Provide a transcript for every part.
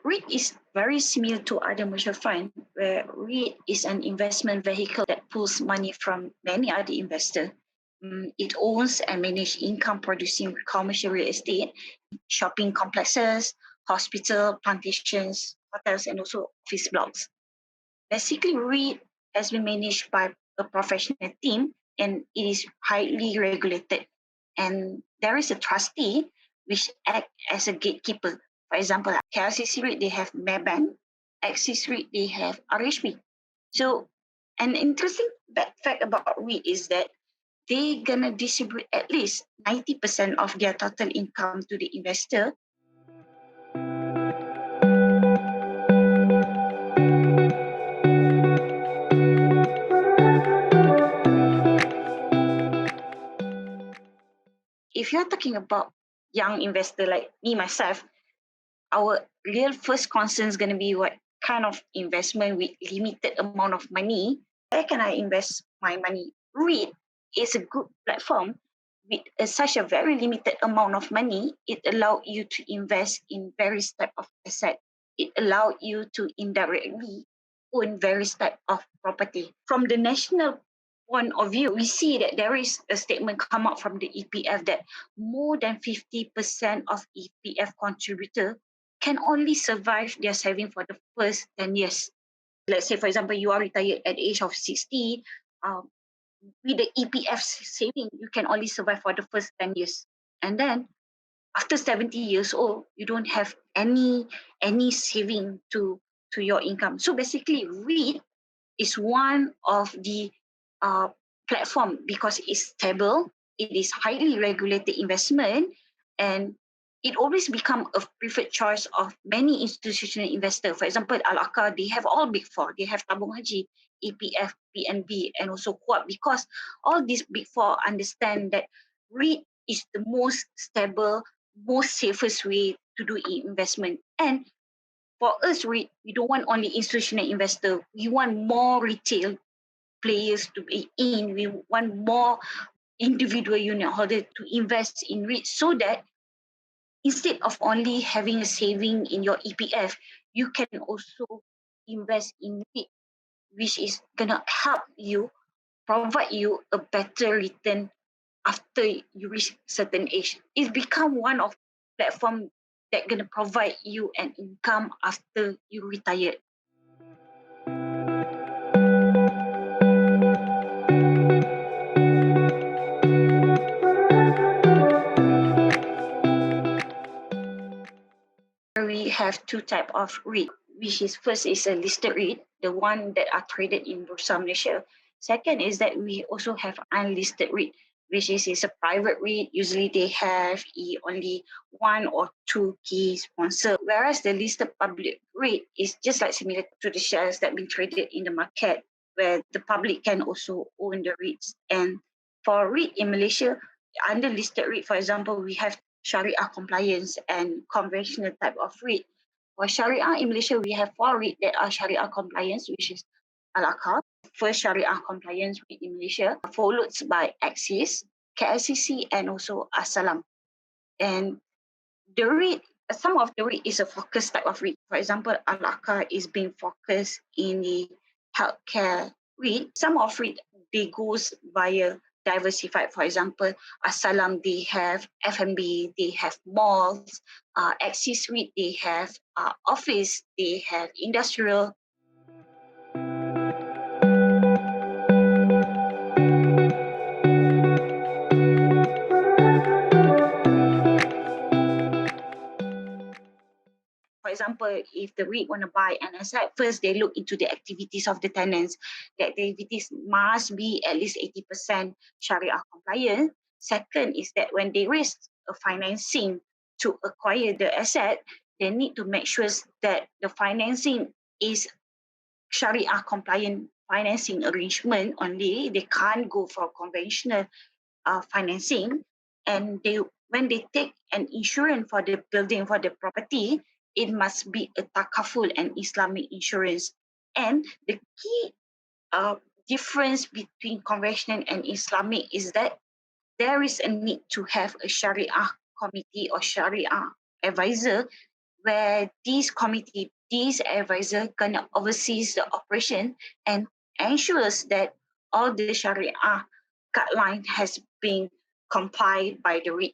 REIT is very similar to other mutual fund, where REIT is an investment vehicle that pulls money from many other investors. It owns and manages income-producing commercial real estate, shopping complexes, hospital, plantations, hotels, and also office blocks. Basically, REIT has been managed by a professional team and it is highly regulated. And there is a trustee which act as a gatekeeper. For example, KLCC REIT, they have Maybank. Axis REIT, they have RHB. So an interesting fact about REIT is that they're going to distribute at least 90% of their total income to the investor. If you're talking about young investor like me, myself, our real first concern is going to be what kind of investment with limited amount of money. Where can I invest my money? REIT is a good platform with such a very limited amount of money. It allows you to invest in various type of asset. It allows you to indirectly own various type of property. From the national point of view, we see that there is a statement come out from the EPF that more than 50% of EPF contributor can only survive their saving for the first 10 years. Let's say, for example, you are retired at the age of 60. With the EPF saving, you can only survive for the first 10 years. And then after 70 years old, you don't have any saving to your income. So basically, REIT is one of the platform because it's stable, it is highly regulated investment, and it always become a preferred choice of many institutional investors. For example, Al-Aqar, they have all big four. They have Tabung Haji, EPF, PNB, and also Kuat, because all these big four understand that REIT is the most stable, most safest way to do investment. And for us, we don't want only institutional investor. We want more retail players to be in. We want more individual unit holder to invest in REIT, so that instead of only having a saving in your EPF, you can also invest in REIT, which is gonna help you provide you a better return after you reach certain age. It's become one of platform that gonna provide you an income after you retire. We have two type of REIT, which is first is a listed REIT, the one that are traded in Bursa Malaysia. Second is that we also have unlisted REIT, which is a private REIT. Usually they have only one or two key sponsors, whereas the listed public REIT is just like similar to the shares that been traded in the market, where the public can also own the REITs. And for REIT in Malaysia, under listed REIT, for example, we have Sharia compliance and conventional type of REIT. For Sharia in Malaysia, we have four REIT that are Sharia compliance, which is Al-Aqar, first Sharia compliance REIT in Malaysia, followed by Axis, KLCC, and also Asalam. And the REIT, some of the REIT is a focus type of REIT. For example, Al-Aqar is being focused in the healthcare REIT. Some of REIT, they goes via diversified. For example, Asalam, they have F&B, they have malls. Axis REIT, they have office, they have industrial. For example, if the REIT want to buy an asset, first they look into the activities of the tenants. The activities must be at least 80% Sharia compliant. Second is that when they raise a financing to acquire the asset, they need to make sure that the financing is Sharia compliant financing arrangement only. They can't go for conventional financing. And when they take an insurance for the building, for the property, it must be a takaful and Islamic insurance. And the key difference between conventional and Islamic is that there is a need to have a Sharia committee or Sharia advisor where these committee, these advisor gonna oversees the operation and ensures that all the Sharia guideline has been compiled by the REIT.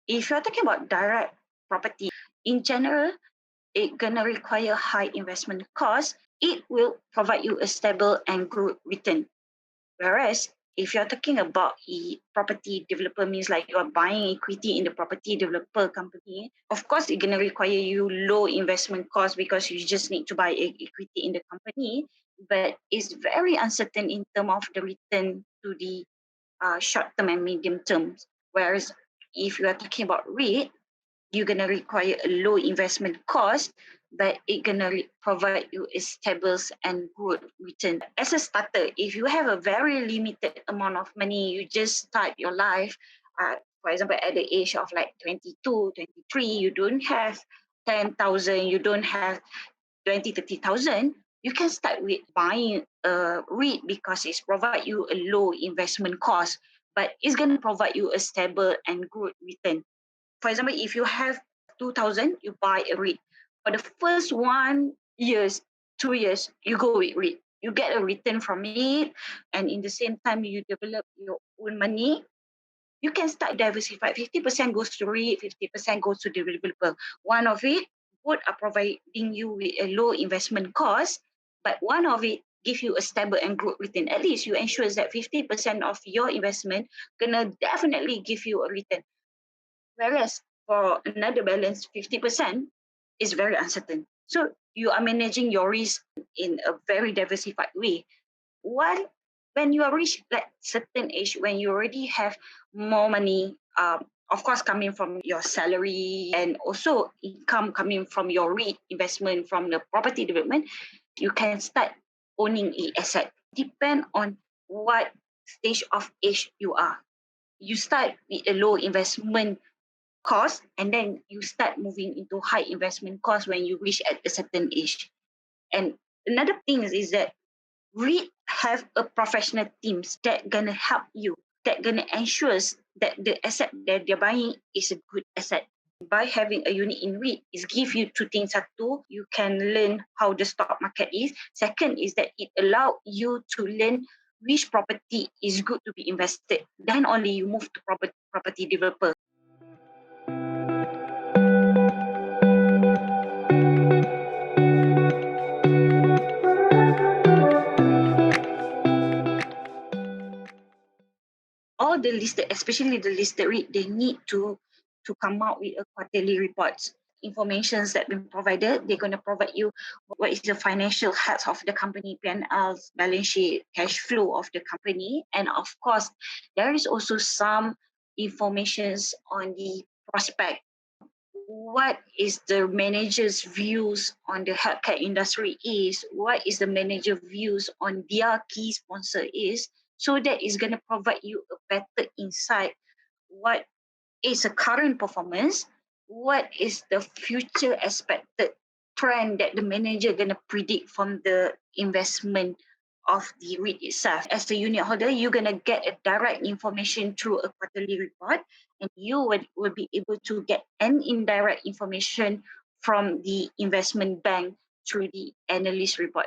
If you're talking about direct property, in general, it gonna require high investment cost. It will provide you a stable and good return. Whereas if you're talking about a property developer, means like you're buying equity in the property developer company, of course it's gonna require you low investment cost because you just need to buy equity in the company, but it's very uncertain in terms of the return to the short term and medium terms. Whereas if you are talking about REIT, you're gonna require a low investment cost, but it gonna provide you a stable and good return. As a starter, if you have a very limited amount of money, you just start your life, for example, at the age of like 22, 23, you don't have 10,000, you don't have 20, 30,000, you can start with buying a REIT because it's provide you a low investment cost, but it's going to provide you a stable and good return. For example, if you have 2,000, you buy a REIT. For the first 1 years, 2 years, you go with REIT. You get a return from it, and in the same time, you develop your own money. You can start diversified. 50% goes to REIT, 50% goes to developer. One of it, both are providing you with a low investment cost, but one of it give you a stable and good return. At least you ensure that 50% of your investment gonna definitely give you a return. Whereas for another balance, 50% is very uncertain. So you are managing your risk in a very diversified way. While when you are reach like certain age, when you already have more money, of course coming from your salary and also income coming from your REIT investment from the property development, you can start owning a asset. Depend on what stage of age you are. You start with a low investment cost and then you start moving into high investment cost when you reach at a certain age. And another thing is that REIT have a professional teams that gonna help you, that gonna ensures that the asset that they're buying is a good asset. By having a unit in REIT, is give you two things. Satu, you can learn how the stock market is. Second is that it allow you to learn which property is good to be invested. Then only you move to property developer. All the listed, especially the listed REIT, they need to come out with a quarterly reports. Informations that been provided, they're going to provide you what is the financial health of the company, P&Ls, balance sheet, cash flow of the company, and of course, there is also some informations on the prospect. What is the manager's views on the healthcare industry is, what is the manager views on their key sponsor is, so that is going to provide you a better insight what is a current performance, what is the future expected trend that the manager going to predict from the investment of the REIT itself. As the unit holder, you're going to get a direct information through a quarterly report, and you will be able to get an indirect information from the investment bank through the analyst report.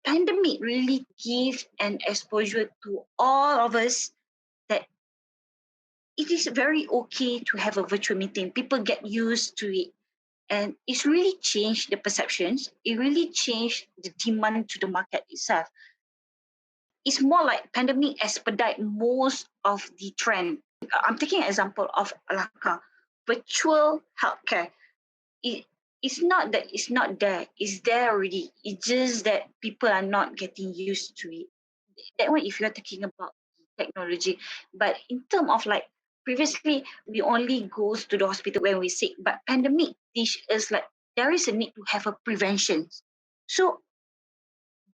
Pandemic really gives an exposure to all of us that it is very okay to have a virtual meeting. People get used to it. And it's really changed the perceptions. It really changed the demand to the market itself. It's more like pandemic expedite most of the trend. I'm taking an example of Alaka. Virtual healthcare. It, it's not that it's not there. It's there already. It's just that people are not getting used to it. That one if you're talking about technology. But in terms of like previously we only goes to the hospital when we sick, but pandemic teach us like there is a need to have a prevention. So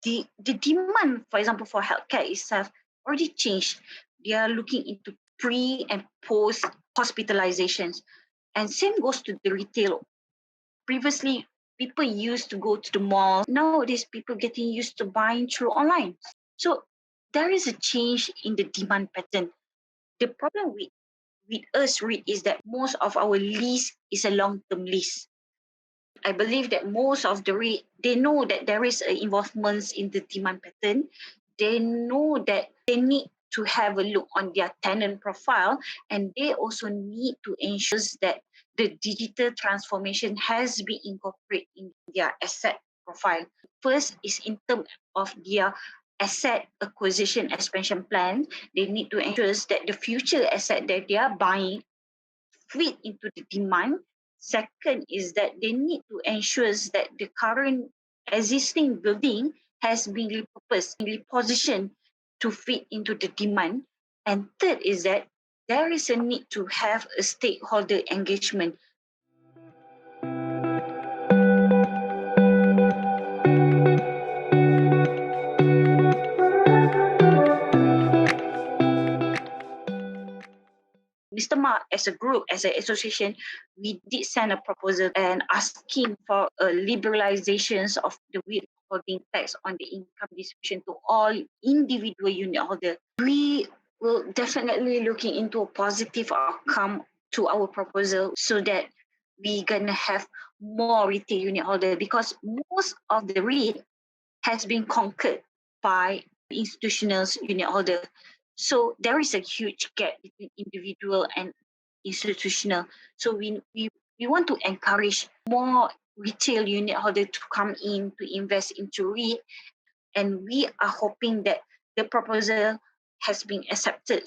the demand, for example, for healthcare itself already changed. They are looking into pre and post hospitalizations. And same goes to the retail. Previously, people used to go to the mall. Nowadays, people getting used to buying through online. So there is a change in the demand pattern. The problem with us REIT is that most of our lease is a long-term lease. I believe that most of the REIT, they know that there is a involvement in the demand pattern. They know that they need to have a look on their tenant profile, and they also need to ensure that the digital transformation has been incorporated in their asset profile. First is in terms of their asset acquisition expansion plan. They need to ensure that the future asset that they are buying fit into the demand. Second is that they need to ensure that the current existing building has been repurposed, repositioned to fit into the demand. And third is that there is a need to have a stakeholder engagement. Mr. Mark, as a group, as an association, we did send a proposal and asking for a liberalizations of the withholding tax on the income distribution to all individual unit holder. We will definitely looking into a positive outcome to our proposal so that we gonna have more retail unit holder, because most of the REIT has been conquered by institutional unit holder. So there is a huge gap between individual and institutional. So we want to encourage more retail unit holder to come in to invest into REIT, and we are hoping that the proposal has been accepted